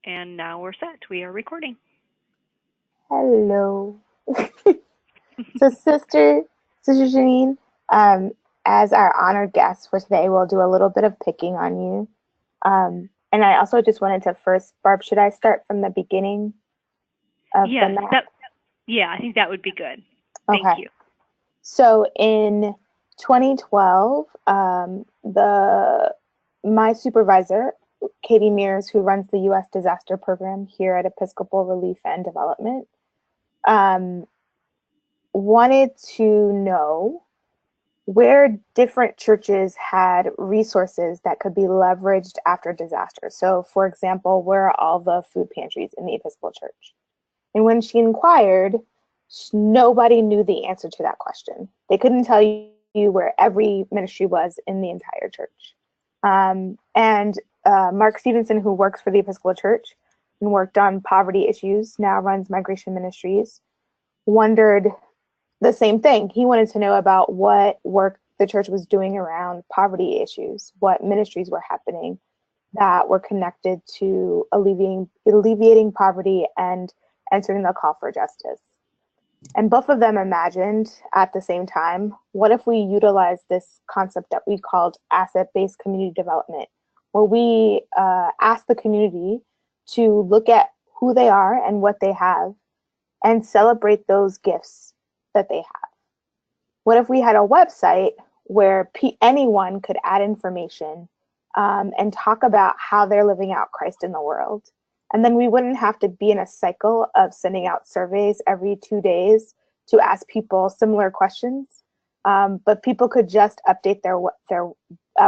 And now we're set. We are recording. Hello. So, Sister Janine, um, as our honored guest for today, we'll do a little bit of picking on you. And I also just wanted to first, Barb, should I start from the beginning of the Yes, map? that yeah, I think that would be good. Thank Okay. you. So in 2012, the my supervisor, Katie Mears, who runs the U.S. disaster program here at Episcopal Relief and Development, um, wanted to know where different churches had resources that could be leveraged after disaster. So, for example, where are all the food pantries in the Episcopal Church? And when she inquired, nobody knew the answer to that question. They couldn't tell you where every ministry was in the entire church. And Mark Stevenson, who works for the Episcopal Church and worked on poverty issues, now runs Migration Ministries, wondered the same thing. He wanted to know about what work the church was doing around poverty issues, what ministries were happening that were connected to alleviating poverty and answering the call for justice. And both of them imagined at the same time, what if we utilize this concept that we called asset-based community development, where we ask the community to look at who they are and what they have and celebrate those gifts that they have. What if we had a website where anyone could add information and talk about how they're living out Christ in the world? And then we wouldn't have to be in a cycle of sending out surveys every 2 days to ask people similar questions. But people could just update their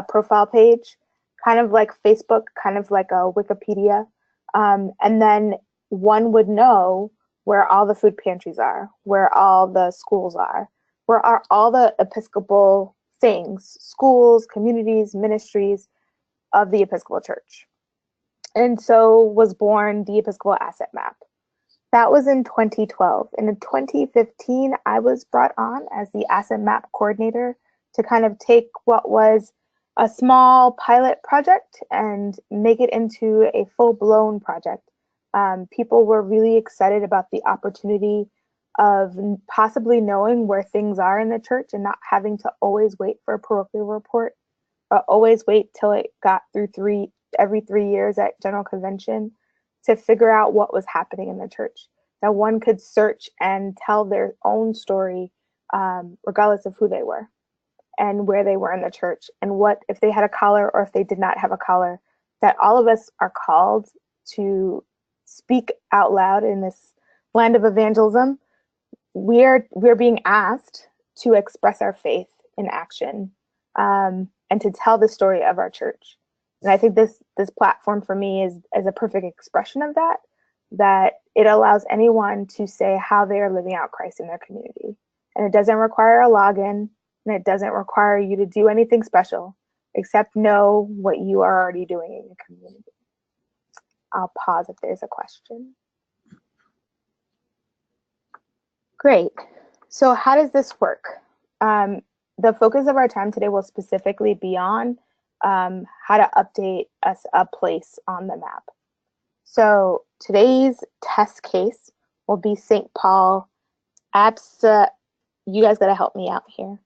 profile page, kind of like Facebook, kind of like a Wikipedia. And then one would know where all the food pantries are, where all the schools are, where are all the Episcopal things, schools, communities, ministries of the Episcopal Church. And so was born the Episcopal Asset Map. That was in 2012. And in 2015, I was brought on as the Asset Map coordinator to kind of take what was a small pilot project and make it into a full-blown project. People were really excited about the opportunity of possibly knowing where things are in the church and not having to always wait for a parochial report, or always wait till it got through every 3 years at General Convention to figure out what was happening in the church. That one could search and tell their own story, regardless of who they were and where they were in the church, and what if they had a collar or if they did not have a collar. That all of us are called to speak out loud in this land of evangelism. We're being asked to express our faith in action, and to tell the story of our church. And I think this platform for me is a perfect expression of that. That it allows anyone to say how they are living out Christ in their community, and it doesn't require a login, and it doesn't require you to do anything special except know what you are already doing in your community. I'll pause if there's a question. Great. So how does this work? The focus of our time today will specifically be on how to update us a place on the map. So today's test case will be St. Paul. You guys got to help me out here.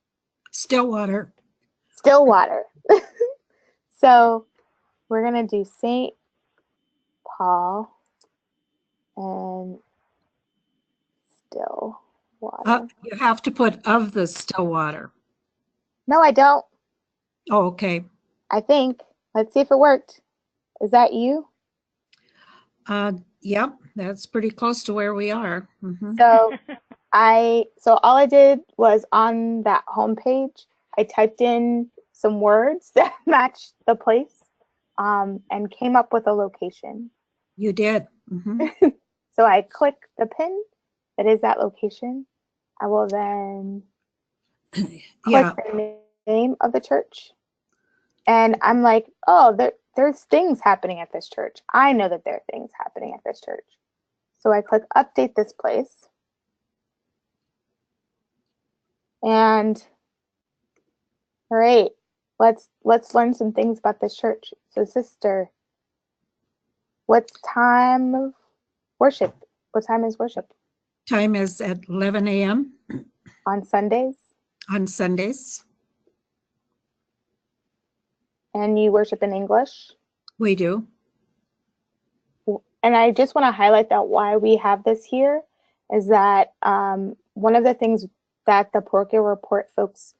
Stillwater. Stillwater. So we're going to do St. Paul and Stillwater. You have to put of the Stillwater. No, I don't. Oh, okay. I think. Let's see if it worked. Is that you? Yep, that's pretty close to where we are. Mm-hmm. So all I did was on that homepage, I typed in some words that matched the place, and came up with a location. You did. Mm-hmm. So I click the pin that is that location. I will then click the name of the church. And I'm like, oh, there's things happening at this church. I know that there are things happening at this church. So I click update this place. And all right, let's learn some things about this church. So sister, What's time of worship? What time is worship? Time is at 11 a.m. On Sundays? on Sundays. And you worship in English? We do. And I just want to highlight that why we have this here is that one of the things that the parochial report folks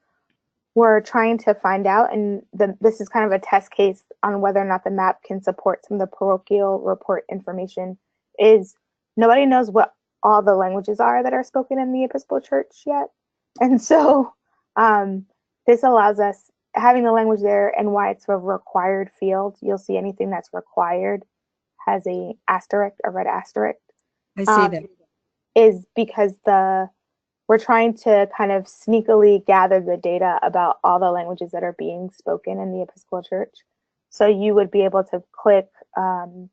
were trying to find out, and this is kind of a test case on whether or not the map can support some of the parochial report information, is nobody knows what all the languages are that are spoken in the Episcopal Church yet. And so this allows us, having the language there and why it's a required field, you'll see anything that's required has a asterisk, a red asterisk. I see that. Is because we're trying to kind of sneakily gather the data about all the languages that are being spoken in the Episcopal Church. So you would be able to click the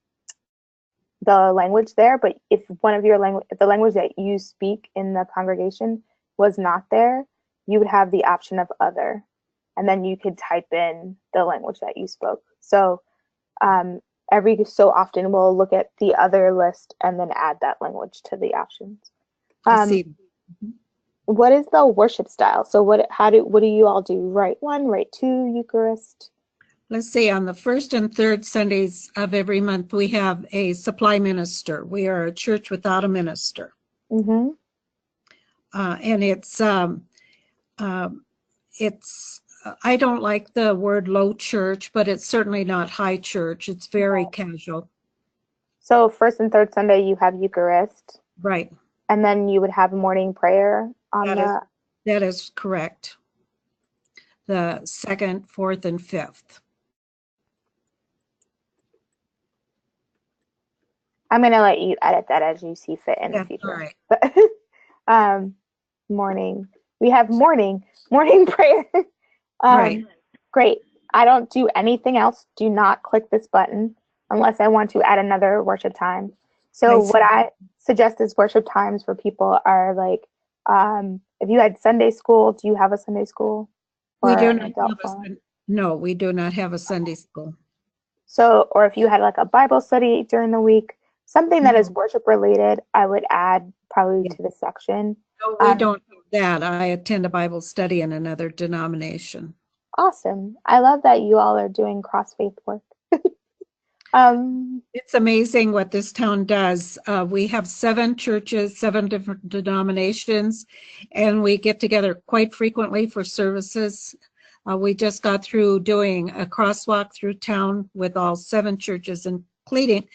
language there, but if one of your language, if the language that you speak in the congregation was not there, you would have the option of other, and then you could type in the language that you spoke. So every so often we'll look at the other list and then add that language to the options. I see. What is the worship style? So what do you all do? Rite 1, Rite 2, Eucharist? Let's see, on the first and third Sundays of every month, we have a supply minister. We are a church without a minister. Mm-hmm. And I don't like the word low church, but it's certainly not high church. It's very casual. So first and third Sunday, you have Eucharist. Right. And then you would have morning prayer on that is correct. The second, fourth, and fifth. I'm going to let you edit that as you see fit in the future. Right. Morning. We have morning prayer. Right. Great. I don't do anything else. Do not click this button unless I want to add another worship time. So what I suggest is worship times for people are like, if you had Sunday school, do you have a Sunday school? We do not no, we do not have a Sunday school. So, or if you had like a Bible study during the week, something that is worship related, I would add probably to the section. No, we don't have that. I attend a Bible study in another denomination. Awesome. I love that you all are doing cross-faith work. It's amazing what this town does. We have 7 churches, 7 different denominations, and we get together quite frequently for services. We just got through doing a crosswalk through town with all 7 churches, including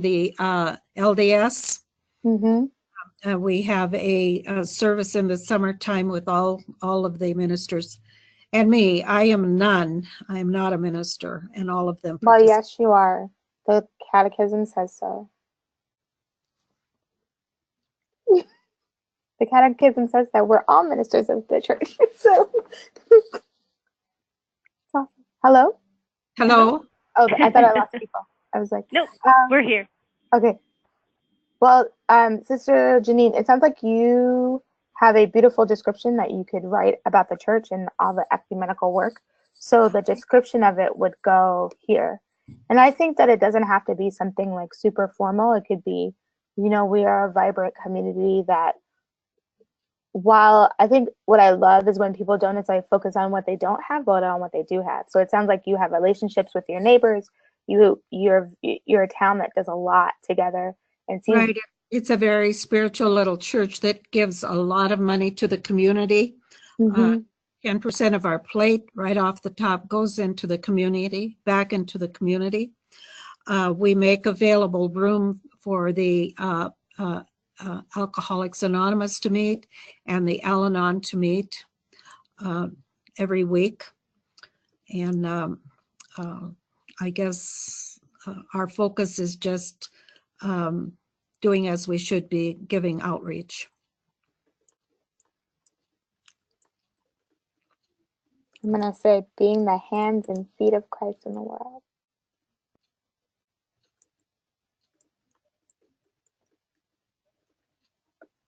the LDS. Mm-hmm. We have a service in the summertime with all of the ministers. And me, I am none. I am not a minister, and all of them. Well, yes, you are. The Catechism says so. The Catechism says that we're all ministers of the church. So, hello? Hello? Oh, I thought I lost people. I was like, nope, we're here. Okay. Well, Sister Janine, it sounds like you have a beautiful description that you could write about the church and all the ecumenical work. So the description of it would go here. And I think that it doesn't have to be something like super formal. It could be, we are a vibrant community that, while I think what I love is when people don't necessarily focus on what they don't have, but on what they do have. So it sounds like you have relationships with your neighbors. You're a town that does a lot together. And seems right. It's a very spiritual little church that gives a lot of money to the community. 10% of our plate right off the top goes into the community, back into the community. We make available room for the Alcoholics Anonymous to meet and the Al-Anon to meet every week. And I guess our focus is just doing as we should be, giving outreach. I'm going to say being the hands and feet of Christ in the world.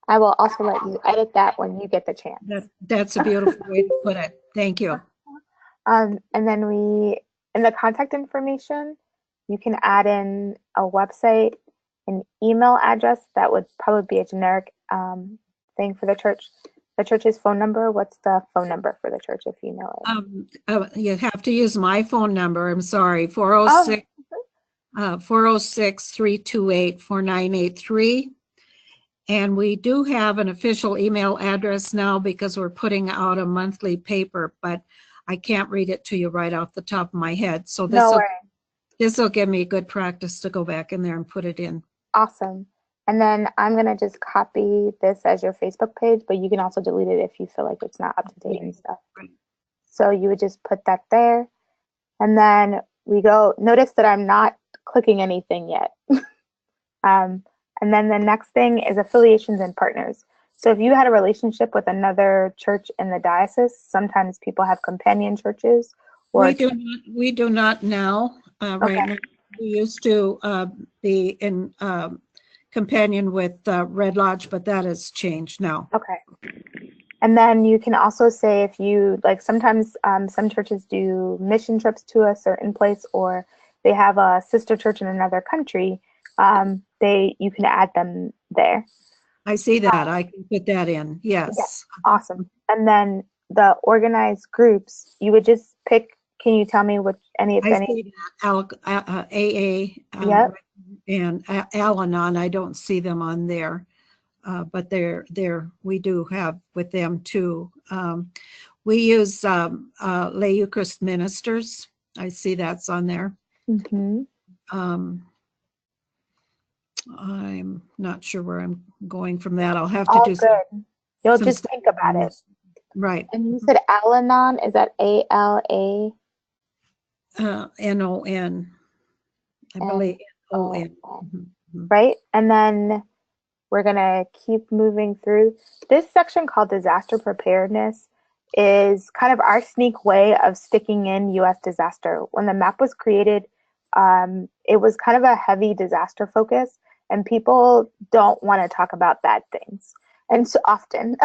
I will also let you edit that when you get the chance. That's a beautiful way to put it. Thank you. And then in the contact information, you can add in a website, an email address. That would probably be a generic thing for the church. The church's phone number. What's the phone number for the church if you know it? You have to use my phone number. I'm sorry, Oh, 406-328-4983. And we do have an official email address now because we're putting out a monthly paper, but I can't read it to you right off the top of my head. So no worries. this will give me good practice to go back in there and put it in. Awesome. And then I'm going to just copy this as your Facebook page, but you can also delete it if you feel like it's not up to date and stuff. So you would just put that there. And then we go, notice that I'm not clicking anything yet. And then the next thing is affiliations and partners. So if you had a relationship with another church in the diocese, sometimes people have companion churches. Or we do not now. Right now, we used to be in companion with Red Lodge, but that has changed now. Okay. And then you can also say if you, like sometimes some churches do mission trips to a certain place, or they have a sister church in another country, you can add them there. I see that. I can put that in. Yes. Yes. Awesome. And then the organized groups, you would just pick. Can you tell me what any if I any? see that. AA Yep. and Al-Anon. I don't see them on there, but we do have with them too. We use lay Eucharist ministers. I see that's on there. Mm-hmm. I'm not sure where I'm going from that. I'll have to All do good. You'll some just stuff think about on it. this. Right. And you said Al-Anon. Is that A-L-A? N-O-N. I believe N-O-N. Right? And then we're going to keep moving through. This section called disaster preparedness is kind of our sneak way of sticking in U.S. disaster. When the map was created, it was kind of a heavy disaster focus, and people don't want to talk about bad things. And so often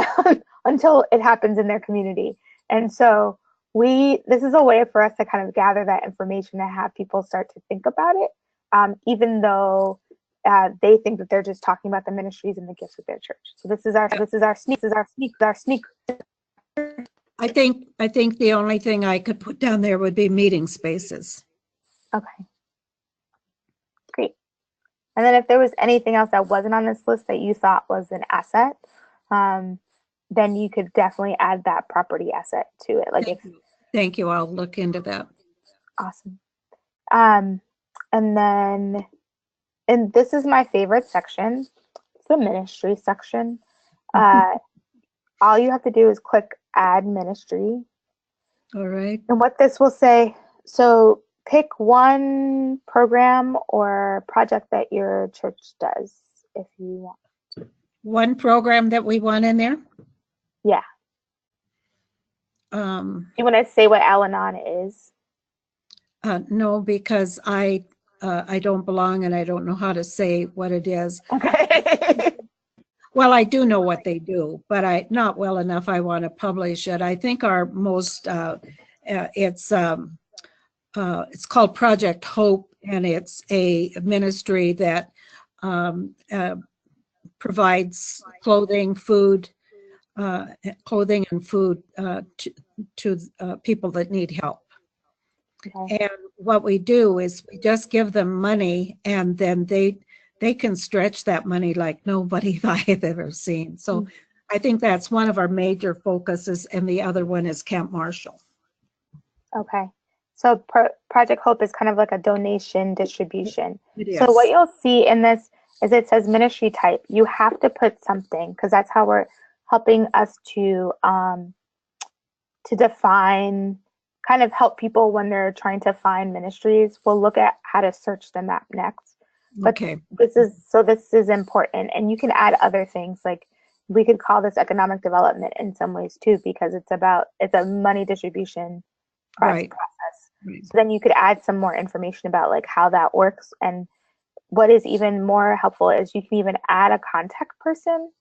until it happens in their community. And so this is a way for us to kind of gather that information and have people start to think about it, even though they think that they're just talking about the ministries and the gifts of their church. So this is our sneak. I think the only thing I could put down there would be meeting spaces. Okay. Great. And then if there was anything else that wasn't on this list that you thought was an asset, then you could definitely add that property asset to it. Thank you. I'll look into that. Awesome. And this is my favorite section. It's the ministry section. All you have to do is click add ministry. All right. And what this will say, so pick one program or project that your church does if you want. One program that we want in there? Yeah. You want to say what Al-Anon is? No, because I don't belong and I don't know how to say what it is. Okay. Well, I do know what they do, but not well enough. I want to publish it. I think our most it's called Project Hope, and it's a ministry that provides clothing and food to people that need help. Okay. And what we do is we just give them money, and then they can stretch that money like nobody I've ever seen. So I think that's one of our major focuses, and the other one is Camp Marshall. Okay. So Project Hope is kind of like a donation distribution. It is. So what you'll see in this is it says ministry type. You have to put something, because that's how we're helping us to define, kind of help people when they're trying to find ministries. We'll look at how to search the map next. But okay. This is important, and you can add other things. Like we could call this economic development in some ways too, because it's a money distribution process. Right. So then you could add some more information about like how that works. And what is even more helpful is you can even add a contact person.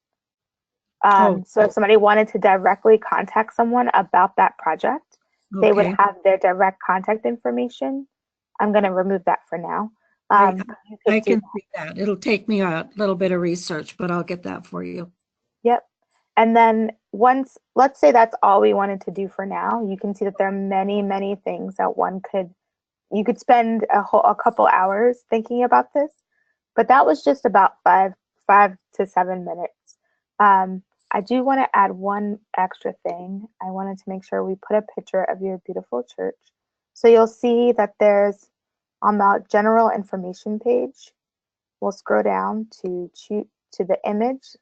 So if somebody wanted to directly contact someone about that project, they would have their direct contact information. I'm going to remove that for now. I You could I do can see that. It'll take me a little bit of research, but I'll get that for you. Yep. And then once, let's say that's all we wanted to do for now, you can see that there are many, many things that you could spend a couple hours thinking about this, but that was just about 5 to 7 minutes. I do want to add one extra thing. I wanted to make sure we put a picture of your beautiful church. So you'll see that there's on the general information page, we'll scroll down to the image.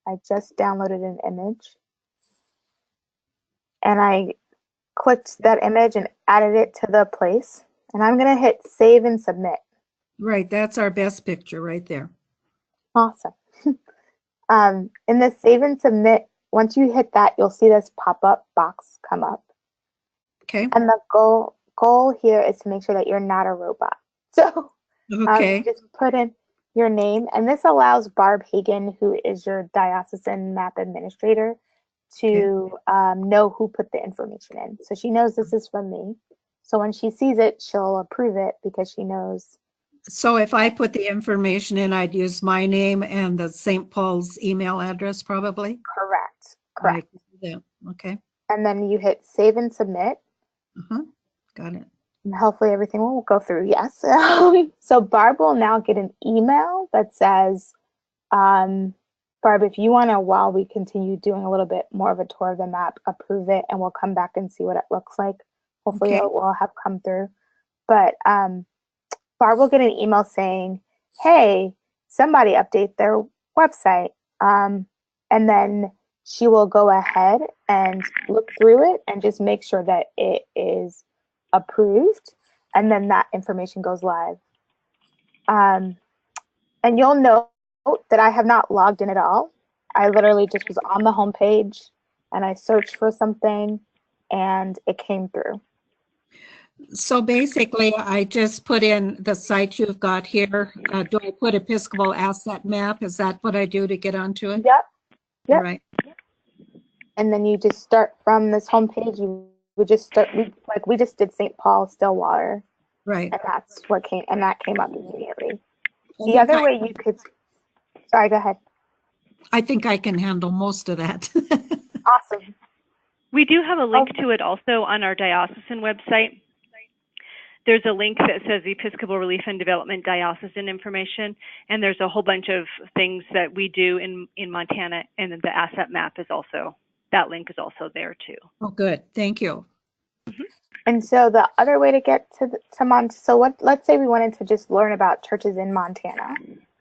I just downloaded an image and I clicked that image and added it to the place. And I'm going to hit save and submit. Right, that's our best picture right there. Awesome. In the save and submit, once you hit that, you'll see this pop-up box come up. Okay. And the goal here is to make sure that you're not a robot. So Okay. just put in your name, and this allows Barb Hagen, who is your diocesan map administrator, to know who put the information in. So she knows this is from me. So when she sees it, she'll approve it because she knows. So if I put the information in, I'd use my name and the St. Paul's email address probably? Correct. I can do that. Okay. And then you hit save and submit. Got it. And hopefully everything will go through. Yes. So Barb will now get an email that says, Barb, if you want to, while we continue doing a little bit more of a tour of the map, approve it, and we'll come back and see what it looks like. Hopefully Okay. it will have come through. But Barb will get an email saying, hey, somebody update their website. And then she will go ahead and look through it and just make sure that it is approved. And then that information goes live. And you'll note that I have not logged in at all. I literally just was on the home page and I searched for something and it came through. So basically, I just put in the site you've got here. Do I put Episcopal Asset Map? Is that what I do to get onto it? Yep. All right. And then you just start from this home page. You would just start, we just did St. Paul, Stillwater. Right. And that's what came up immediately. The other way you could, sorry, go ahead. I think I can handle most of that. Awesome. We do have a link to it also on our diocesan website. There's a link that says Episcopal Relief and Development Diocesan Information, and there's a whole bunch of things that we do in Montana, and then the asset map is also, that link is also there too. Oh, good. Thank you. And so the other way to get to Montana, so let's say we wanted to just learn about churches in Montana.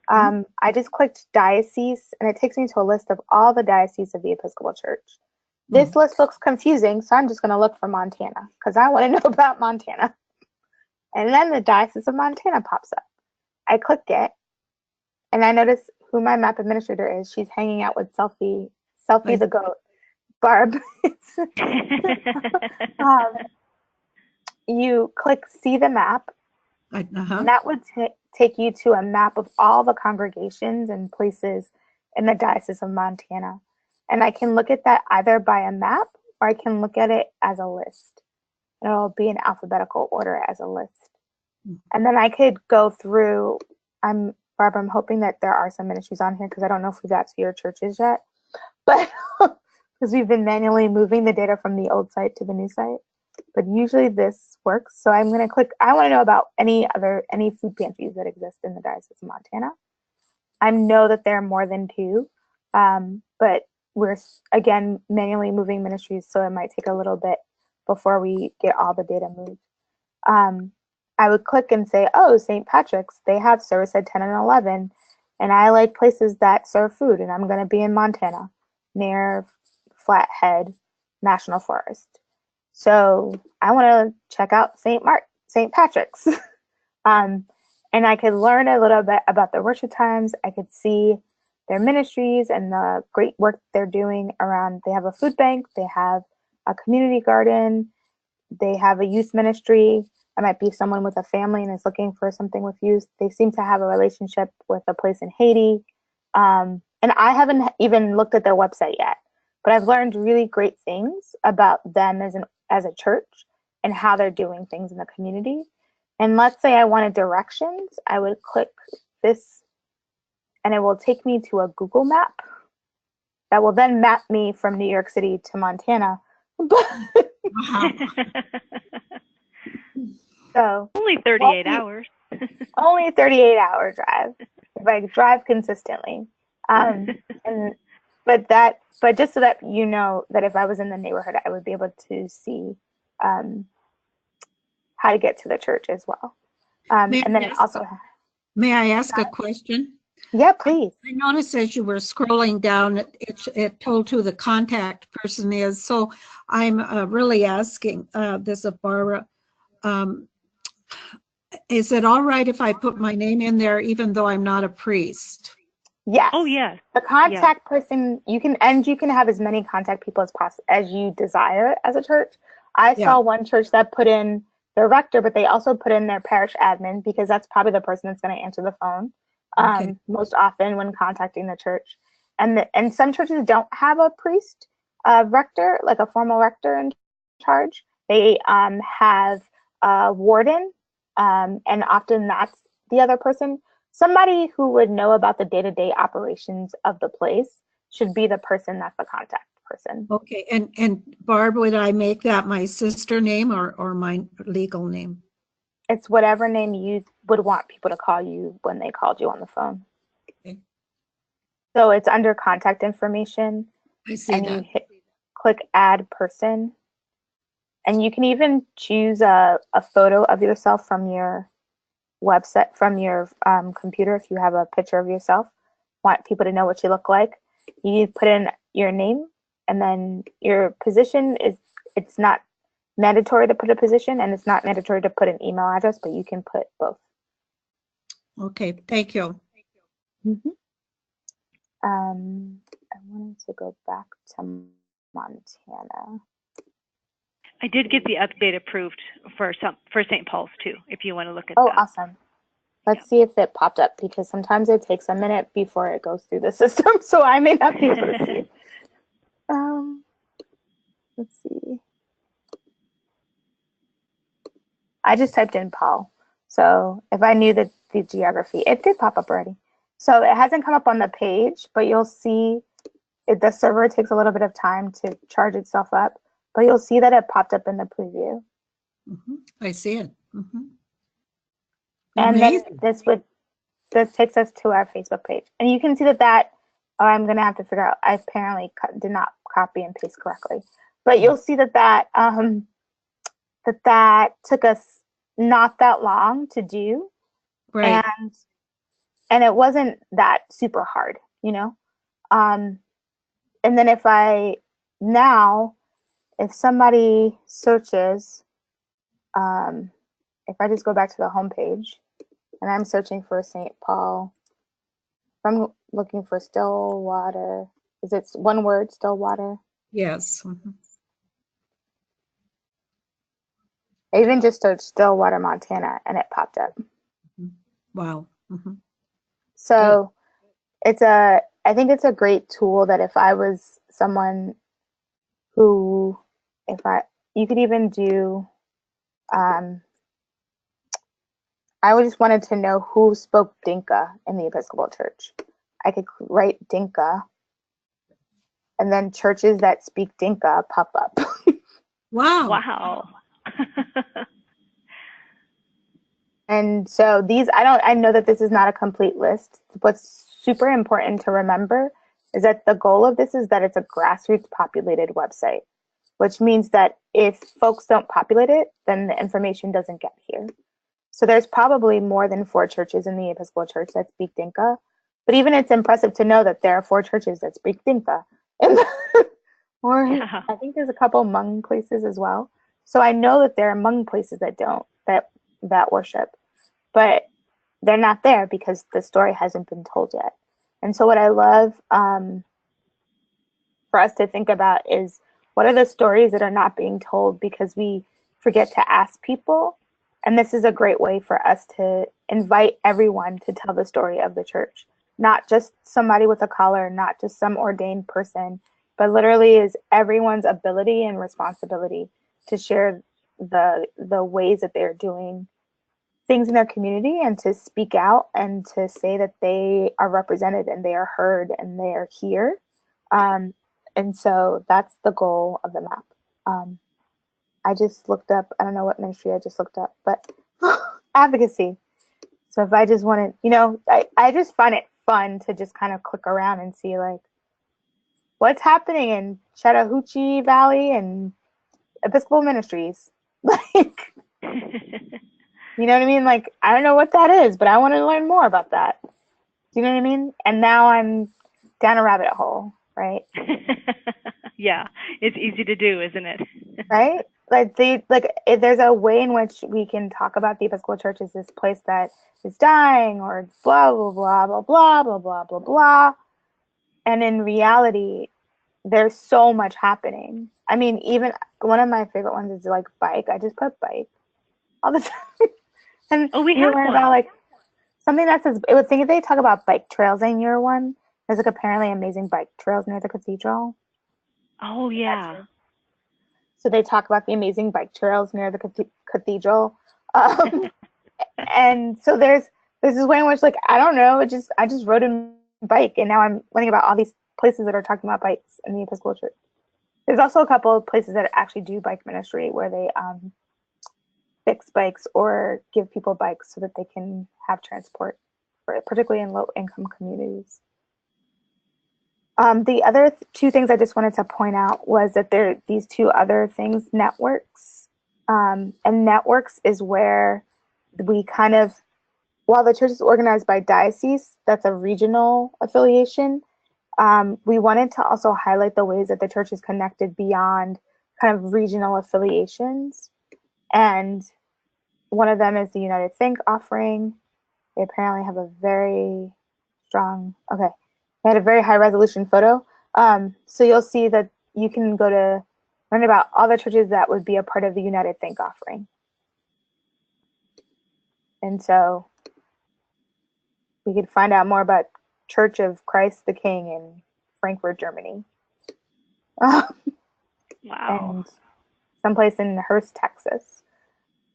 I just clicked diocese, and it takes me to a list of all the dioceses of the Episcopal Church. This list looks confusing, so I'm just going to look for Montana because I want to know about Montana. And then the Diocese of Montana pops up. I clicked it, and I notice who my map administrator is. She's hanging out with Selfie the goat, Barb. You click see the map, and that would take you to a map of all the congregations and places in the Diocese of Montana. And I can look at that either by a map or I can look at it as a list. And it'll be in alphabetical order as a list. And then I could go through, Barbara, I'm hoping that there are some ministries on here because I don't know if we got to your churches yet, but because we've been manually moving the data from the old site to the new site. But usually this works. So I'm going to click, I want to know about any food pantries that exist in the Diocese of Montana. I know that there are more than 2, but we're, again, manually moving ministries, so it might take a little bit before we get all the data moved. I would click and say, oh, St. Patrick's, they have service at 10 and 11, and I like places that serve food, and I'm going to be in Montana near Flathead National Forest. So I want to check out St. Patrick's. And I could learn a little bit about their worship times. I could see their ministries and the great work they're doing around. They have a food bank, they have a community garden, they have a youth ministry. I might be someone with a family and is looking for something with youth. They seem to have a relationship with a place in Haiti. And I haven't even looked at their website yet, but I've learned really great things about them as a church and how they're doing things in the community. And let's say I wanted directions, I would click this and it will take me to a Google map that will then map me from New York City to Montana. Wow. So Only 38 hours. only 38-hour drive if I drive consistently. And but just so that you know that if I was in the neighborhood, I would be able to see how to get to the church as well. May And then I it ask- also, May I ask a question? yeah, please. I noticed as you were scrolling down, it told who the contact person is. So I'm really asking this of Barbara. Is it all right if I put my name in there even though I'm not a priest? Yes. Oh, yes. The contact person, you can have as many contact people as possible as you desire as a church. I Yeah. saw one church that put in their rector, but they also put in their parish admin because that's probably the person that's going to answer the phone Okay. most often when contacting the church. And some churches don't have a priest rector, like a formal rector in charge. They have a warden, and often that's the other person. Somebody who would know about the day-to-day operations of the place should be the person that's the contact person. Okay. And Barb, would I make that my sister name or my legal name? It's whatever name you would want people to call you when they called you on the phone. Okay. So it's under contact information, I see and that. click add person. And you can even choose a photo of yourself from your website, from your computer. If you have a picture of yourself, want people to know what you look like, you put in your name, and then your position is, it's not mandatory to put a position, and it's not mandatory to put an email address, but you can put both. Okay. Thank you. I wanted to go back to Montana. I did get the update approved for St. Paul's too, if you want to look at Oh, that. awesome. Let's see if it popped up, because sometimes it takes a minute before it goes through the system, so I may not be able to see it. Let's see. I just typed in Paul, so if I knew the geography, it did pop up already. So it hasn't come up on the page, but you'll see the server takes a little bit of time to charge itself up, but you'll see that it popped up in the preview. I see it. And Amazing. then this takes us to our Facebook page, and you can see that I'm gonna have to figure out. I apparently did not copy and paste correctly, but you'll see that took us not that long to do, Right. and it wasn't that super hard, you know. And then if somebody searches, if I just go back to the home page and I'm searching for St. Paul, if I'm looking for Stillwater, is it one word, Stillwater? Yes. I even just searched Stillwater, Montana, and it popped up. Wow. So I think it's a great tool that if I was someone who, you could even do, I just wanted to know who spoke Dinka in the Episcopal Church. I could write Dinka, and then churches that speak Dinka pop up. Wow. Wow. And so I know that this is not a complete list. What's super important to remember is that the goal of this is that it's a grassroots populated website, which means that if folks don't populate it, then the information doesn't get here. So there's probably more than 4 churches in the Episcopal Church that speak Dinka, but even it's impressive to know that there are 4 churches that speak Dinka. Or Yeah. I think there's a couple Hmong places as well. So I know that there are Hmong places that don't, that worship, but they're not there because the story hasn't been told yet. And so what I love for us to think about is, what are the stories that are not being told because we forget to ask people? And this is a great way for us to invite everyone to tell the story of the church, not just somebody with a collar, not just some ordained person, but literally is everyone's ability and responsibility to share the ways that they're doing things in their community and to speak out and to say that they are represented and they are heard and they are here. And so that's the goal of the map. I just looked up, I don't know what ministry I just looked up, but advocacy. So if I just wanted, I just find it fun to just kind of click around and see like what's happening in Chattahoochee Valley and Episcopal Ministries. Like, you know what I mean? Like, I don't know what that is, but I want to learn more about that. Do you know what I mean? And now I'm down a rabbit hole, right? Yeah, it's easy to do, isn't it? Right? Like, if there's a way in which we can talk about the Episcopal Church as this place that is dying or blah, blah, blah, blah, blah, blah, blah, blah, blah. And in reality, there's so much happening. I mean, even one of my favorite ones is like bike. I just put bike all the time. And we you have learn one. about like something that says, I would think if they talk about bike trails in year one, there's like apparently amazing bike trails near the cathedral. Oh, yeah. So they talk about the amazing bike trails near the cathedral. And so there's this way in which, like, I don't know, I just rode a bike and now I'm learning about all these places that are talking about bikes in the Episcopal Church. There's also a couple of places that actually do bike ministry where they fix bikes or give people bikes so that they can have transport, particularly in low-income communities. The other two things I just wanted to point out was that there are these two other things, networks. And networks is where we kind of, while the church is organized by diocese, that's a regional affiliation, we wanted to also highlight the ways that the church is connected beyond kind of regional affiliations. And one of them is the United Think offering. They apparently have a very strong, they had a very high resolution photo. So you'll see that you can go to learn about all the churches that would be a part of the United Think offering. And so we could find out more about Church of Christ the King in Frankfurt, Germany. Wow. And someplace in Hearst, Texas.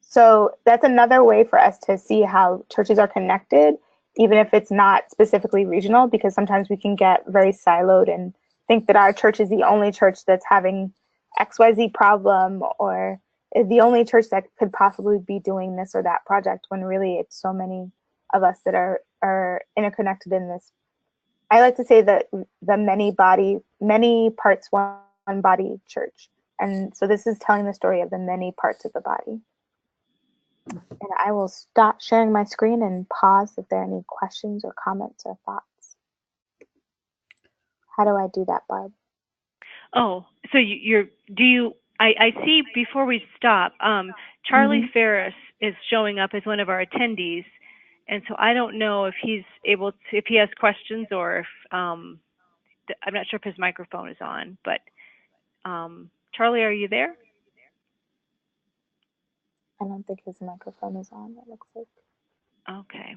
So that's another way for us to see how churches are connected, even if it's not specifically regional, because sometimes we can get very siloed and think that our church is the only church that's having XYZ problem or is the only church that could possibly be doing this or that project, when really it's so many of us that are interconnected in this. I like to say that the many parts, one body church. And so this is telling the story of the many parts of the body. And I will stop sharing my screen and pause if there are any questions or comments or thoughts. How do I do that, Barb? Oh, so I see before we stop, Charlie Ferris is showing up as one of our attendees. And so I don't know if he's able to, if he has questions or if, I'm not sure if his microphone is on, but Charlie, are you there? I don't think his microphone is on, it looks like. Okay.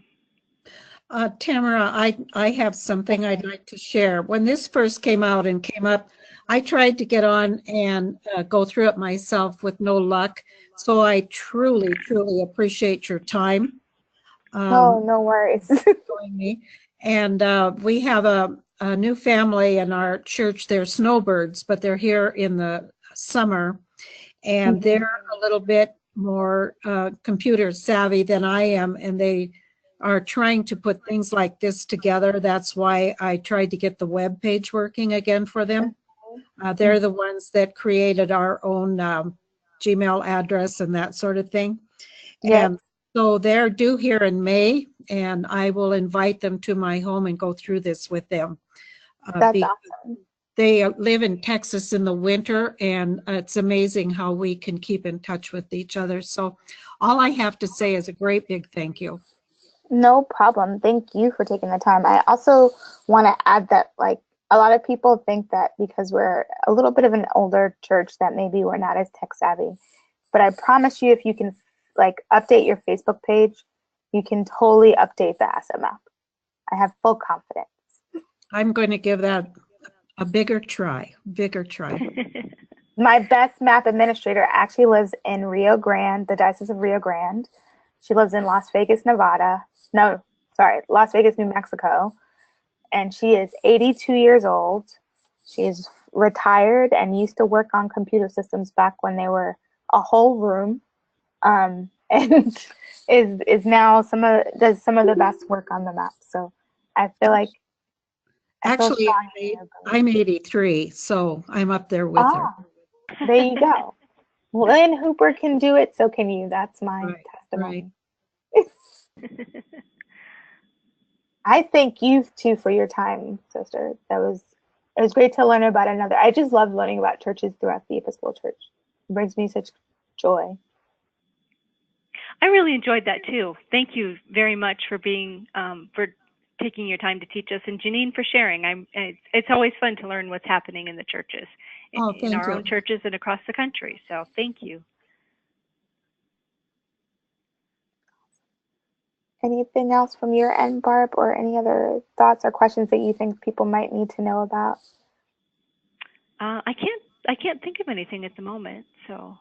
Tamara, I have something I'd like to share. When this first came out and came up, I tried to get on and go through it myself with no luck. So I truly, truly appreciate your time. No worries. Join me. And we have a new family in our church. They're snowbirds, but they're here in the summer. And they're a little bit more computer savvy than I am. And they are trying to put things like this together. That's why I tried to get the web page working again for them. They're the ones that created our own Gmail address and that sort of thing. Yeah. And so they're due here in May, and I will invite them to my home and go through this with them. That's awesome. They live in Texas in the winter, and it's amazing how we can keep in touch with each other. So all I have to say is a great big thank you. No problem. Thank you for taking the time. I also want to add that, like, a lot of people think that because we're a little bit of an older church that maybe we're not as tech savvy. But I promise you, if you can like update your Facebook page, you can totally update the asset map. I have full confidence. I'm going to give that a bigger try. My best map administrator actually lives in Rio Grande, the Diocese of Rio Grande. She lives in Las Vegas, Nevada. No, sorry, Las Vegas, New Mexico. And she is 82 years old. She is retired and used to work on computer systems back when they were a whole room. And is now does some of the best work on the map. So I feel like Actually, I'm 83, so I'm up there with her. There you go. Lynn Hooper can do it, so can you. That's my Right, testimony. I thank you too for your time, sister. It was great to learn about another. I just love learning about churches throughout the Episcopal Church. It brings me such joy. I really enjoyed that too. Thank you very much for being for taking your time to teach us, and Janine for sharing. It's always fun to learn what's happening in the churches, in our own churches and across the country. So thank you. Anything else from your end, Barb, or any other thoughts or questions that you think people might need to know about? I can't think of anything at the moment. So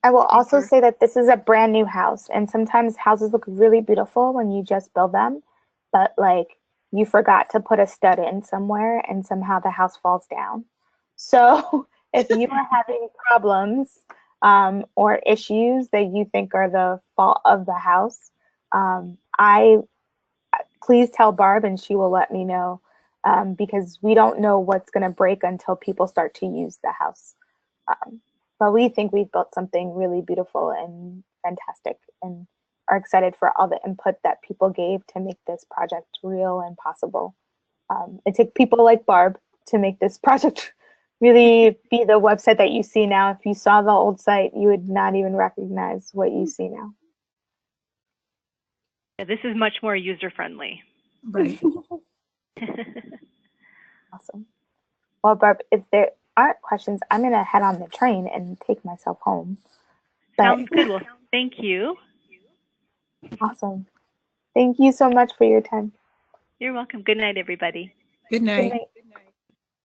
I will also say that this is a brand new house, and sometimes houses look really beautiful when you just build them, but like you forgot to put a stud in somewhere and somehow the house falls down. So if you are having problems or issues that you think are the fault of the house, please tell Barb and she will let me know, because we don't know what's going to break until people start to use the house. But we think we've built something really beautiful and fantastic, and are excited for all the input that people gave to make this project real and possible. It took people like Barb to make this project really be the website that you see now. If you saw the old site, you would not even recognize what you see now. Yeah, this is much more user-friendly. Right. Awesome. Well, Barb, if there aren't questions, I'm going to head on the train and take myself home. Sounds good. Well, thank you. Awesome. Thank you so much for your time. You're welcome. Good night, everybody. Good night. Good night.